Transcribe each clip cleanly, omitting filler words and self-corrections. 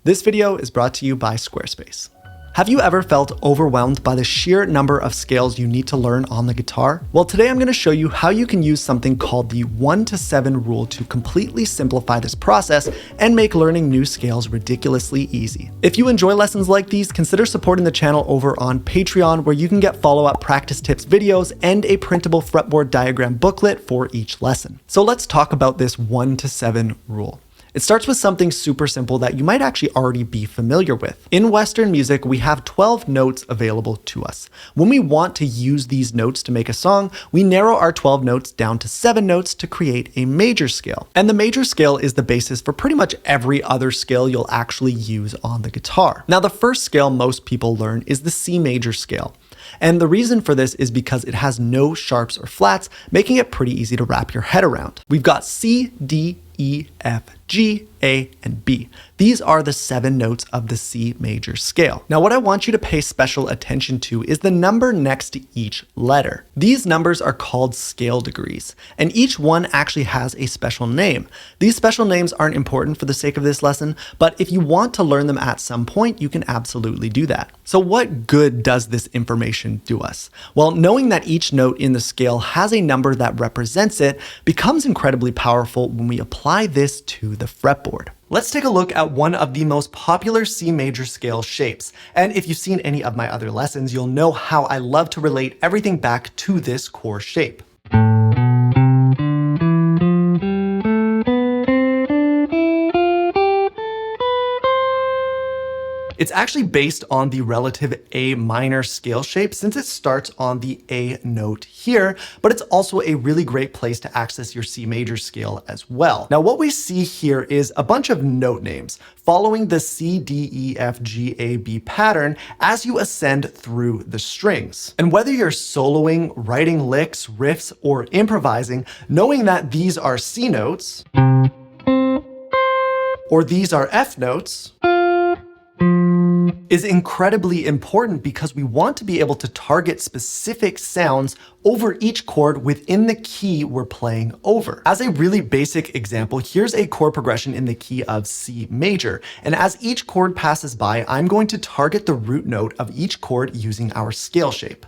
This video is brought to you by Squarespace. Have you ever felt overwhelmed by the sheer number of scales you need to learn on the guitar? Well, today I'm going to show you how you can use something called the 1 to 7 rule to completely simplify this process and make learning new scales ridiculously easy. If you enjoy lessons like these, consider supporting the channel over on Patreon, where you can get follow-up practice tips videos and a printable fretboard diagram booklet for each lesson. So let's talk about this 1 to 7 rule. It starts with something super simple that you might actually already be familiar with. In Western music, we have 12 notes available to us. When we want to use these notes to make a song, we narrow our 12 notes down to 7 notes to create a major scale. And the major scale is the basis for pretty much every other scale you'll actually use on the guitar. Now, the first scale most people learn is the C major scale. And the reason for this is because it has no sharps or flats, making it pretty easy to wrap your head around. We've got C, D, E, F, G, A, and B. These are the 7 notes of the C major scale. Now, what I want you to pay special attention to is the number next to each letter. These numbers are called scale degrees, and each one actually has a special name. These special names aren't important for the sake of this lesson, but if you want to learn them at some point, you can absolutely do that. So what good does this information do us? Well, knowing that each note in the scale has a number that represents it becomes incredibly powerful when we apply this to the fretboard. Let's take a look at one of the most popular C major scale shapes. And if you've seen any of my other lessons, you'll know how I love to relate everything back to this core shape. It's actually based on the relative A minor scale shape, since it starts on the A note here, but it's also a really great place to access your C major scale as well. Now, what we see here is a bunch of note names following the C, D, E, F, G, A, B pattern as you ascend through the strings. And whether you're soloing, writing licks, riffs, or improvising, knowing that these are C notes, or these are F notes, is incredibly important because we want to be able to target specific sounds over each chord within the key we're playing over. As a really basic example, here's a chord progression in the key of C major. And as each chord passes by, I'm going to target the root note of each chord using our scale shape.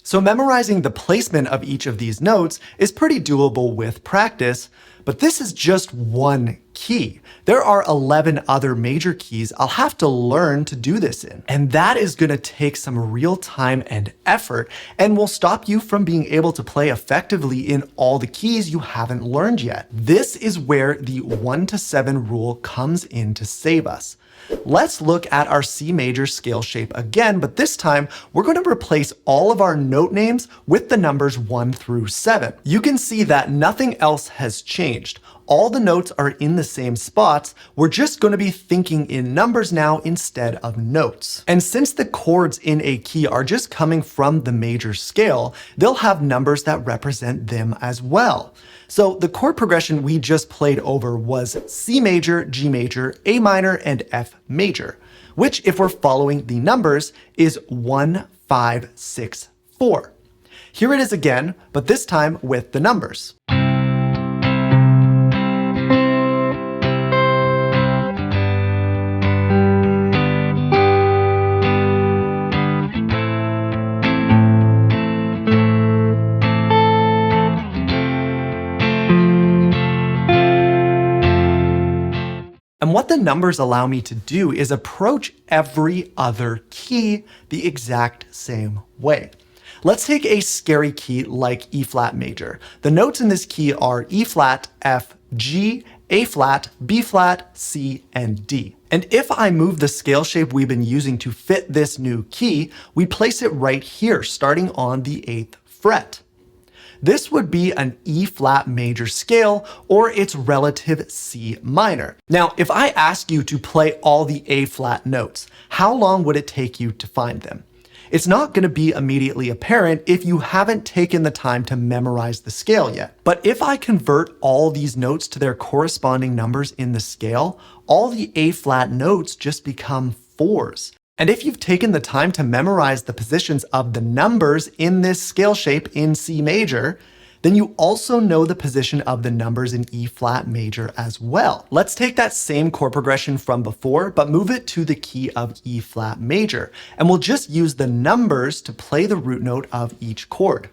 So memorizing the placement of each of these notes is pretty doable with practice, but this is just one key. There are 11 other major keys I'll have to learn to do this in. And that is going to take some real time and effort, and will stop you from being able to play effectively in all the keys you haven't learned yet. This is where the 1 to 7 rule comes in to save us. Let's look at our C major scale shape again, but this time we're going to replace all of our note names with the numbers 1 through 7. You can see that nothing else has changed. All the notes are in the same spots. We're just going to be thinking in numbers now instead of notes. And since the chords in a key are just coming from the major scale, they'll have numbers that represent them as well. So the chord progression we just played over was C major, G major, A minor, and F major, which, if we're following the numbers, is 1, 5, 6, 4. Here it is again, but this time with the numbers. And what the numbers allow me to do is approach every other key the exact same way. Let's take a scary key like E flat major. The notes in this key are E flat, F, G, A flat, B flat, C, and D. And if I move the scale shape we've been using to fit this new key, we place it right here, starting on the 8th fret. This would be an E flat major scale, or its relative C minor. Now, if I ask you to play all the A flat notes, how long would it take you to find them? it's not going to be immediately apparent if you haven't taken the time to memorize the scale yet. But if I convert all these notes to their corresponding numbers in the scale, all the A-flat notes just become 4s. And if you've taken the time to memorize the positions of the numbers in this scale shape in C major, then you also know the position of the numbers in E flat major as well. Let's take that same chord progression from before, but move it to the key of E flat major. And we'll just use the numbers to play the root note of each chord.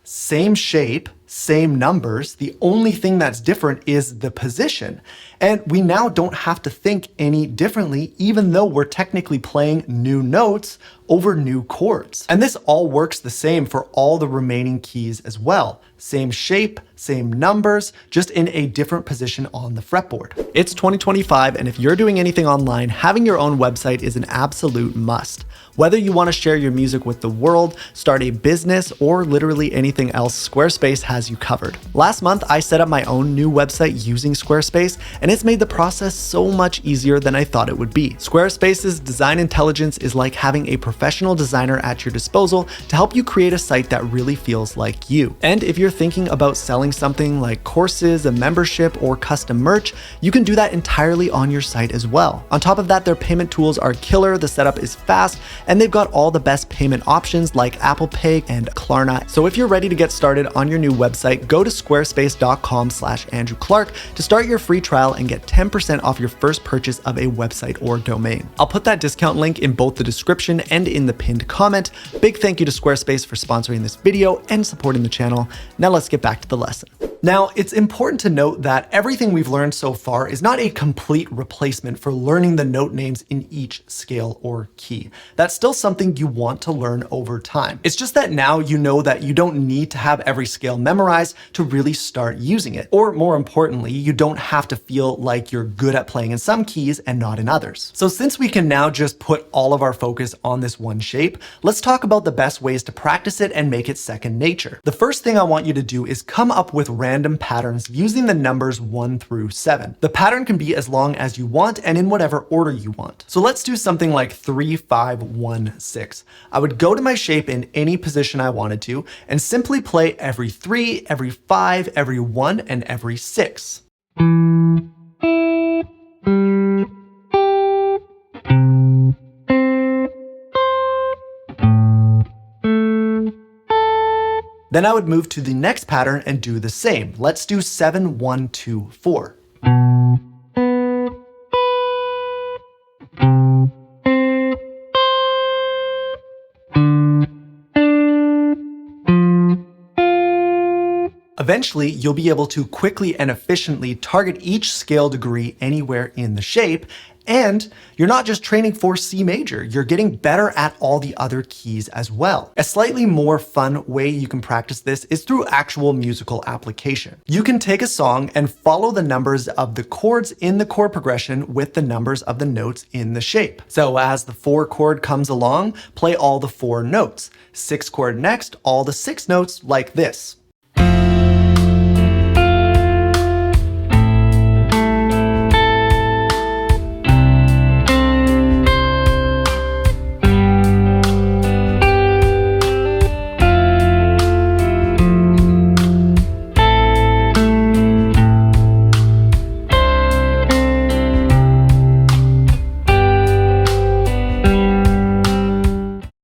Same shape, same numbers. The only thing that's different is the position. And we now don't have to think any differently, even though we're technically playing new notes over new chords. And this all works the same for all the remaining keys as well. Same shape, same numbers, just in a different position on the fretboard. It's 2025, and if you're doing anything online, having your own website is an absolute must. Whether you want to share your music with the world, start a business, or literally anything else, Squarespace has you covered. Last month, I set up my own new website using Squarespace, and it's made the process so much easier than I thought it would be. Squarespace's design intelligence is like having a professional designer at your disposal to help you create a site that really feels like you. And if you're thinking about selling something like courses, a membership, or custom merch, you can do that entirely on your site as well. On top of that, their payment tools are killer, the setup is fast, and they've got all the best payment options like Apple Pay and Klarna. So if you're ready to get started on your new website, go to squarespace.com/Andrew Clarke to start your free trial and get 10% off your first purchase of a website or domain. I'll put that discount link in both the description and in the pinned comment. Big thank you to Squarespace for sponsoring this video and supporting the channel. Now let's get back to the lesson. Now, it's important to note that everything we've learned so far is not a complete replacement for learning the note names in each scale or key. That's still something you want to learn over time. It's just that now you know that you don't need to have every scale memorized to really start using it. Or more importantly, you don't have to feel like you're good at playing in some keys and not in others. So since we can now just put all of our focus on this one shape, let's talk about the best ways to practice it and make it second nature. The first thing I want you to do is come up with random patterns using the numbers 1 through 7. The pattern can be as long as you want and in whatever order you want. So let's do something like 3, 5, 1, 6. I would go to my shape in any position I wanted to and simply play every 3, every 5, every 1, and every 6. Then I would move to the next pattern and do the same. Let's do 7, 1, 2, 4. Eventually, you'll be able to quickly and efficiently target each scale degree anywhere in the shape, and you're not just training for C major, you're getting better at all the other keys as well. A slightly more fun way you can practice this is through actual musical application. You can take a song and follow the numbers of the chords in the chord progression with the numbers of the notes in the shape. So as the 4 chord comes along, play all the 4 notes. 6 chord next, all the 6 notes like this.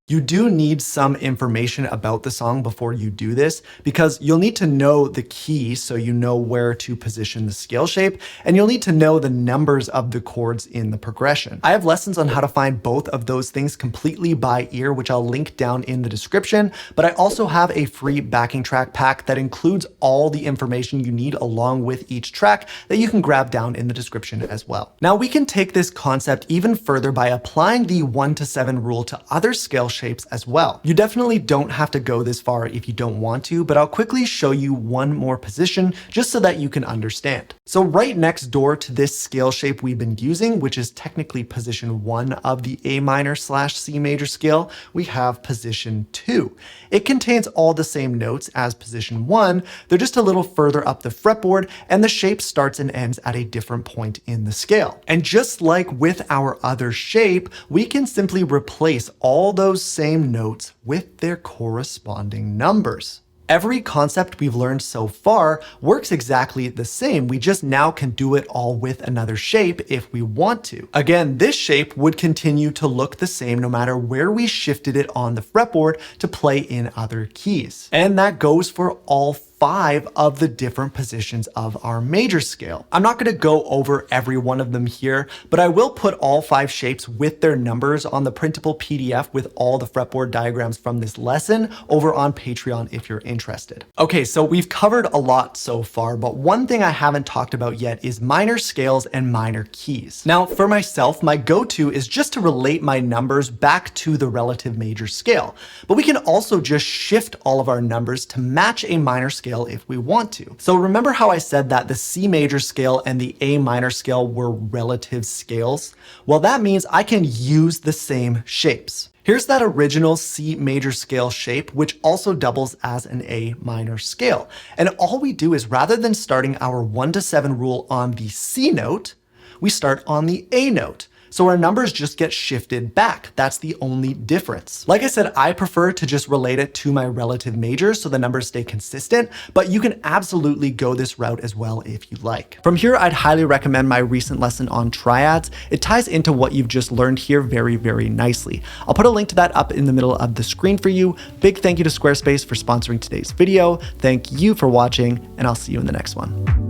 You do need some information about the song before you do this, because you'll need to know the key so you know where to position the scale shape, and you'll need to know the numbers of the chords in the progression. I have lessons on how to find both of those things completely by ear, which I'll link down in the description, but I also have a free backing track pack that includes all the information you need along with each track that you can grab down in the description as well. Now we can take this concept even further by applying the 1 to 7 rule to other scale shapes as well. well. You definitely don't have to go this far if you don't want to, but I'll quickly show you one more position just so that you can understand. So right next door to this scale shape we've been using, which is technically position 1 of the A minor / C major scale, we have position 2. It contains all the same notes as position 1, they're just a little further up the fretboard, and the shape starts and ends at a different point in the scale. And just like with our other shape, we can simply replace all those same notes with their corresponding numbers. Every concept we've learned so far works exactly the same. We just now can do it all with another shape if we want to. Again, this shape would continue to look the same no matter where we shifted it on the fretboard to play in other keys. And that goes for all 5 of the different positions of our major scale. I'm not going to go over every one of them here, but I will put all 5 shapes with their numbers on the printable PDF with all the fretboard diagrams from this lesson over on Patreon if you're interested. Okay, so we've covered a lot so far, but one thing I haven't talked about yet is minor scales and minor keys. Now, for myself, my go-to is just to relate my numbers back to the relative major scale, but we can also just shift all of our numbers to match a minor scale if we want to. So remember how I said that the C major scale and the A minor scale were relative scales? Well, that means I can use the same shapes. Here's that original C major scale shape, which also doubles as an A minor scale. And all we do is rather than starting our 1 to 7 rule on the C note, we start on the A note. So our numbers just get shifted back. That's the only difference. Like I said, I prefer to just relate it to my relative majors so the numbers stay consistent, but you can absolutely go this route as well if you like. From here, I'd highly recommend my recent lesson on triads. It ties into what you've just learned here very, very nicely. I'll put a link to that up in the middle of the screen for you. Big thank you to Squarespace for sponsoring today's video. Thank you for watching, and I'll see you in the next one.